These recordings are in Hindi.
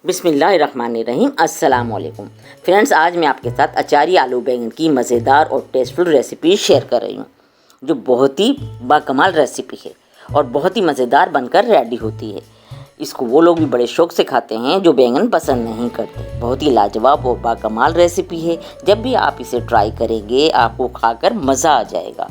बिस्मिल्लाहिर्रहमानिर्रहीम। अस्सलाम वालेकुम फ्रेंड्स, आज मैं आपके साथ अचारी आलू बैंगन की मज़ेदार और टेस्टफुल रेसिपी शेयर कर रही हूँ, जो बहुत ही बाकमाल रेसिपी है और बहुत ही मज़ेदार बनकर रेडी होती है। इसको वो लोग भी बड़े शौक़ से खाते हैं जो बैंगन पसंद नहीं करते। बहुत ही लाजवाब और बाकमाल रेसिपी है। जब भी आप इसे ट्राई करेंगे आपको खाकर मज़ा आ जाएगा।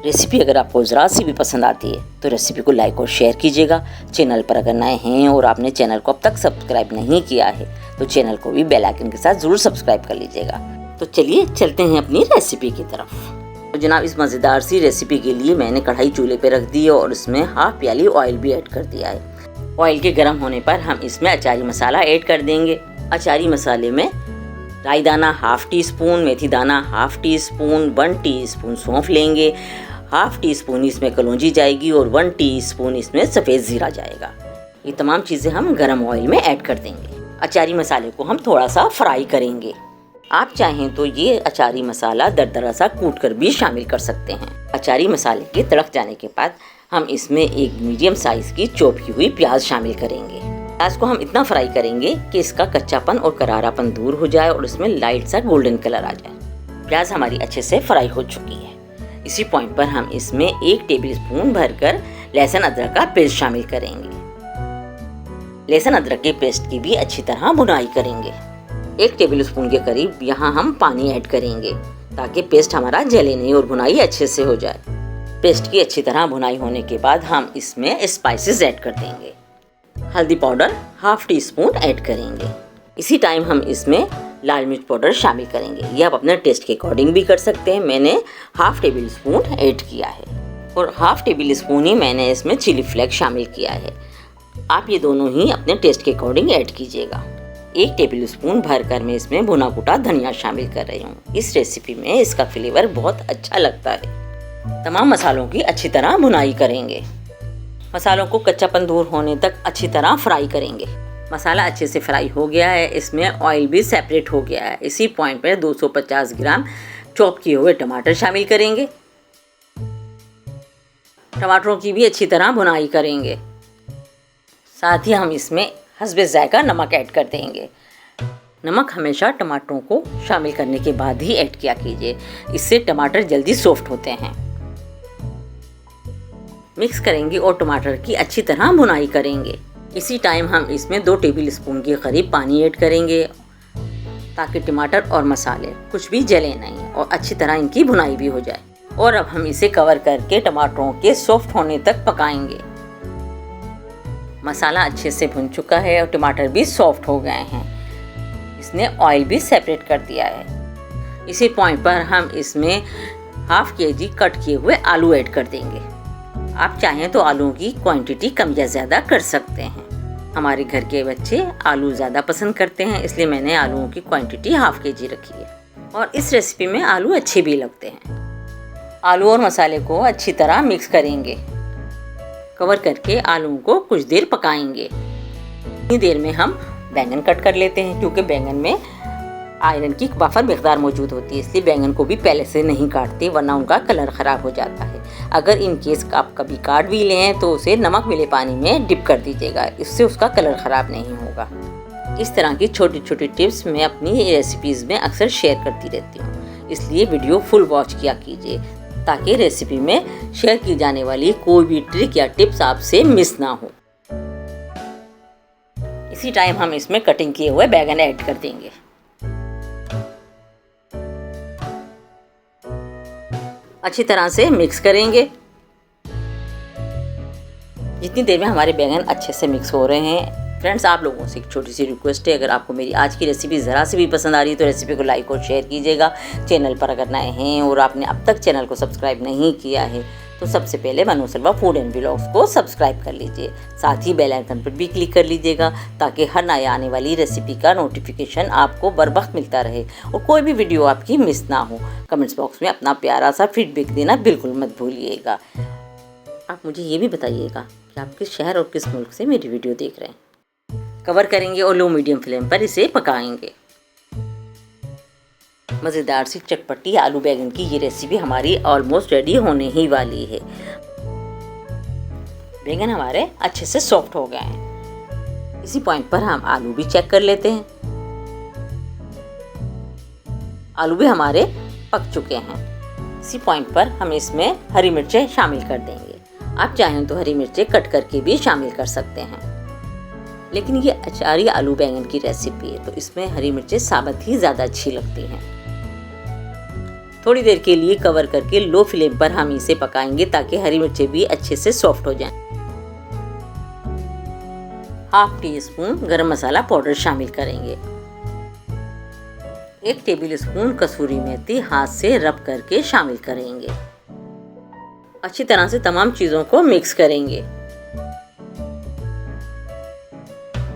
रेसिपी अगर आपको ज़रा सी भी पसंद आती है तो रेसिपी को लाइक और शेयर कीजिएगा। चैनल पर अगर नए हैं और आपने चैनल को अब तक सब्सक्राइब नहीं किया है तो चैनल को भी बेल आइकन के साथ ज़रूर सब्सक्राइब कर लीजिएगा। तो चलिए चलते हैं अपनी रेसिपी की तरफ। तो जनाब, इस मज़ेदार सी रेसिपी के लिए मैंने कढ़ाई चूल्हे पे रख दी है और उसमें हाफ प्याली ऑयल भी ऐड कर दिया है। ऑयल के गर्म होने पर हम इसमें अचारी मसाला ऐड कर देंगे। अचारी मसाले में राई दाना हाफ टी स्पून, मेथी दाना हाफ टी स्पून, 1 टीस्पून सौंफ लेंगे, हाफ टी स्पून इसमें कलौंजी जाएगी और 1 टीस्पून इसमें सफ़ेद ज़ीरा जाएगा। ये तमाम चीज़ें हम गरम ऑयल में ऐड कर देंगे। अचारी मसाले को हम थोड़ा सा फ्राई करेंगे। आप चाहें तो ये अचारी मसाला दरदरा सा कूट कर भी शामिल कर सकते हैं। अचारी मसाले के तड़क जाने के बाद हम इसमें एक मीडियम साइज़ की चॉप की हुई प्याज शामिल करेंगे। प्याज को हम इतना फ्राई करेंगे कि इसका कच्चापन और करारापन दूर हो जाए और इसमें लाइट सा गोल्डन कलर आ जाए। प्याज हमारी अच्छे से फ्राई हो चुकी है। इसी पॉइंट पर हम इसमें 1 टेबलस्पून भरकर लहसुन अदरक का पेस्ट शामिल करेंगे। लहसुन अदरक के पेस्ट की भी अच्छी तरह भुनाई करेंगे। 1 टेबलस्पून के करीब यहाँ हम पानी ऐड करेंगे ताकि पेस्ट हमारा जले नहीं और भुनाई अच्छे से हो जाए। पेस्ट की अच्छी तरह भुनाई होने के बाद हम इसमें स्पाइसेस ऐड कर देंगे। हल्दी powder half tea spoon add करेंगे। इसी टाइम हम इसमें लाल मिर्च पाउडर शामिल करेंगे। ये आप अपने टेस्ट के अकॉर्डिंग भी कर सकते हैं। मैंने हाफ टेबल स्पून ऐड किया है और हाफ टेबल स्पून ही मैंने इसमें चिली फ्लेक्स शामिल किया है। आप ये दोनों ही अपने टेस्ट के अकॉर्डिंग ऐड कीजिएगा। 1 टेबल स्पून भरकर मैं इसमें भुना कुटा धनिया शामिल कर रही हूँ। इस रेसिपी में इसका फ्लेवर बहुत अच्छा लगता है। तमाम मसालों की अच्छी तरह भुनाई करेंगे। मसालों को कच्चापन दूर होने तक अच्छी तरह फ्राई करेंगे। मसाला अच्छे से फ्राई हो गया है, इसमें ऑयल भी सेपरेट हो गया है। इसी पॉइंट पर 250 ग्राम चॉप किए हुए टमाटर शामिल करेंगे। टमाटरों की भी अच्छी तरह भुनाई करेंगे। साथ ही हम इसमें हस्बे जायका नमक ऐड कर देंगे। नमक हमेशा टमाटरों को शामिल करने के बाद ही ऐड किया कीजिए, इससे टमाटर जल्दी सॉफ्ट होते हैं। मिक्स करेंगे और टमाटर की अच्छी तरह भुनाई करेंगे। इसी टाइम हम इसमें 2 टेबल स्पून के करीब पानी ऐड करेंगे ताकि टमाटर और मसाले कुछ भी जले नहीं और अच्छी तरह इनकी भुनाई भी हो जाए। और अब हम इसे कवर करके टमाटरों के सॉफ्ट होने तक पकाएंगे। मसाला अच्छे से भुन चुका है और टमाटर भी सॉफ्ट हो गए हैं। इसने ऑयल भी सेपरेट कर दिया है। इसी पॉइंट पर हम इसमें हाफ kg कट किए हुए आलू ऐड कर देंगे। आप चाहें तो आलूओं की क्वांटिटी कम या ज़्यादा कर सकते हैं। हमारे घर के बच्चे आलू ज़्यादा पसंद करते हैं, इसलिए मैंने आलूओं की क्वांटिटी हाफ kg रखी है और इस रेसिपी में आलू अच्छे भी लगते हैं। आलू और मसाले को अच्छी तरह मिक्स करेंगे। कवर करके आलूओं को कुछ देर पकाएंगे। इतनी देर में हम बैंगन कट कर लेते हैं, क्योंकि बैंगन में आयरन की वाफर मिकदार मौजूद होती है, इसलिए बैंगन को भी पहले से नहीं काटते वरना उनका कलर ख़राब हो जाता है। अगर इन केस आप कभी काट भी लें तो उसे नमक मिले पानी में डिप कर दीजिएगा, इससे उसका कलर ख़राब नहीं होगा। इस तरह की छोटी छोटी टिप्स मैं अपनी रेसिपीज़ में अक्सर शेयर करती रहती हूँ, इसलिए वीडियो फुल वॉच किया कीजिए ताकि रेसिपी में शेयर की जाने वाली कोई भी ट्रिक या टिप्स आपसे मिस ना हो। इसी टाइम हम इसमें कटिंग किए हुए बैंगन ऐड कर देंगे। अच्छी तरह से मिक्स करेंगे। जितनी देर में हमारे बैंगन अच्छे से मिक्स हो रहे हैं, फ्रेंड्स आप लोगों से एक छोटी सी रिक्वेस्ट है, अगर आपको मेरी आज की रेसिपी ज़रा से भी पसंद आ रही है तो रेसिपी को लाइक और शेयर कीजिएगा। चैनल पर अगर नए हैं और आपने अब तक चैनल को सब्सक्राइब नहीं किया है तो सबसे पहले मनु सलवा फूड एंड व्लॉग्स को सब्सक्राइब कर लीजिए। साथ ही बेल आइकन पर भी क्लिक कर लीजिएगा ताकि हर नए आने वाली रेसिपी का नोटिफिकेशन आपको बर वक्त मिलता रहे और कोई भी वीडियो आपकी मिस ना हो। कमेंट्स बॉक्स में अपना प्यारा सा फीडबैक देना बिल्कुल मत भूलिएगा। आप मुझे ये भी बताइएगा कि आप किस शहर और किस मुल्क से मेरी वीडियो देख रहे हैं। कवर करेंगे और लो मीडियम फ्लेम पर इसे पकाएंगे। मज़ेदार सी चटपटी आलू बैंगन की ये रेसिपी हमारी ऑलमोस्ट रेडी होने ही वाली है। बैंगन हमारे अच्छे से सॉफ्ट हो गए हैं। इसी पॉइंट पर हम आलू भी चेक कर लेते हैं। आलू भी हमारे पक चुके हैं। इसी पॉइंट पर हम इसमें हरी मिर्चें शामिल कर देंगे। आप चाहें तो हरी मिर्चें कट करके भी शामिल कर सकते हैं, लेकिन ये अचारी आलू बैंगन की रेसिपी है तो इसमें हरी मिर्चें साबुत ही ज़्यादा अच्छी लगती हैं। थोड़ी देर के लिए कवर करके लो फ्लेम पर हम इसे पकाएंगे ताकि हरी मिर्चें भी अच्छे से सॉफ्ट हो जाएं। हाफ टी स्पून गरम मसाला पाउडर शामिल करेंगे। 1 टेबल स्पून कसूरी मेथी हाथ से रब करके शामिल करेंगे। अच्छी तरह से तमाम चीज़ों को मिक्स करेंगे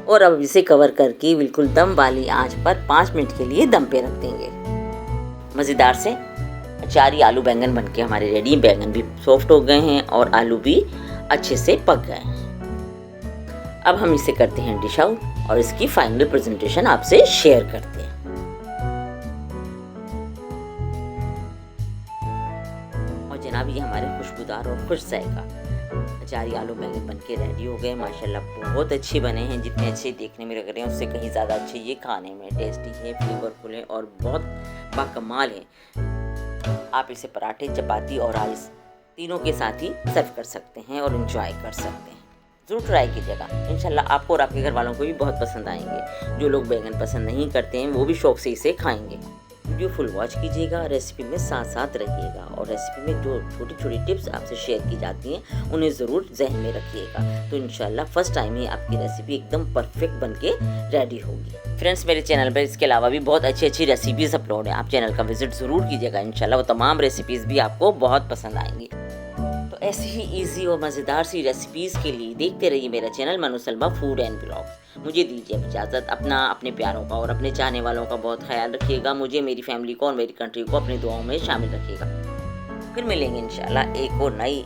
और अब इसे कवर करके बिल्कुल दम वाली आंच पर 5 मिनट के लिए दम पे रख देंगे। मज़ेदार से अचारी आलू बैंगन बनके हमारे रेडी। बैंगन भी सॉफ्ट हो गए हैं और आलू भी अच्छे से पक गए हैं। अब हम इसे करते हैं डिश आउट और इसकी फाइनल प्रेजेंटेशन आपसे शेयर करते हैं। और जनाब ये हमारे खुशबूदार और खुश जायका अचारी आलू बैंगन बनके रेडी हो गए। माशाल्लाह बहुत अच्छे बने हैं। जितने अच्छे देखने में लग रहे हैं उससे कहीं ज़्यादा अच्छे ये खाने में टेस्टी है, फ्लेवरफुल है और बहुत बाकमाल है। आप इसे पराठे, चपाती और राइस तीनों के साथ ही सर्व कर सकते हैं और एंजॉय कर सकते हैं। ज़रूर ट्राई कीजिएगा। इंशाल्लाह आपको और आपके घर वालों को भी बहुत पसंद आएंगे। जो लोग बैंगन पसंद नहीं करते हैं वो भी शौक से इसे खाएंगे। वीडियो फुल वॉच कीजिएगा, रेसिपी में साथ साथ रहिएगा और रेसिपी में जो छोटी छोटी टिप्स आपसे शेयर की जाती हैं उन्हें ज़रूर जहन में रखिएगा। तो इंशाल्लाह फर्स्ट टाइम ही आपकी रेसिपी एकदम परफेक्ट बनके रेडी होगी। फ्रेंड्स मेरे चैनल पर इसके अलावा भी बहुत अच्छी अच्छी रेसिपीज़ अपलोड हैं। आप चैनल का विजिट ज़रूर कीजिएगा। इंशाल्लाह वो तमाम रेसिपीज़ भी आपको बहुत पसंद आएंगी। तो ऐसी ही ईजी और मज़ेदार सी रेसिपीज़ के लिए देखते रहिए मेरा channel Manu Salma food and blogs. मुझे दीजिए इजाज़त। अपने प्यारों का और अपने चाहने वालों का बहुत ख्याल रखिएगा। मुझे, मेरी फैमिली को और मेरी कंट्री को अपनी दुआओं में शामिल रखिएगा। फिर मिलेंगे इंशाल्लाह एक और नई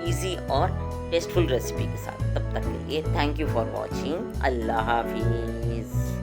ईजी और टेस्टफुल रेसिपी के साथ। तब तक के लिए थैंक यू फॉर वॉचिंग। अल्लाह हाफिज़।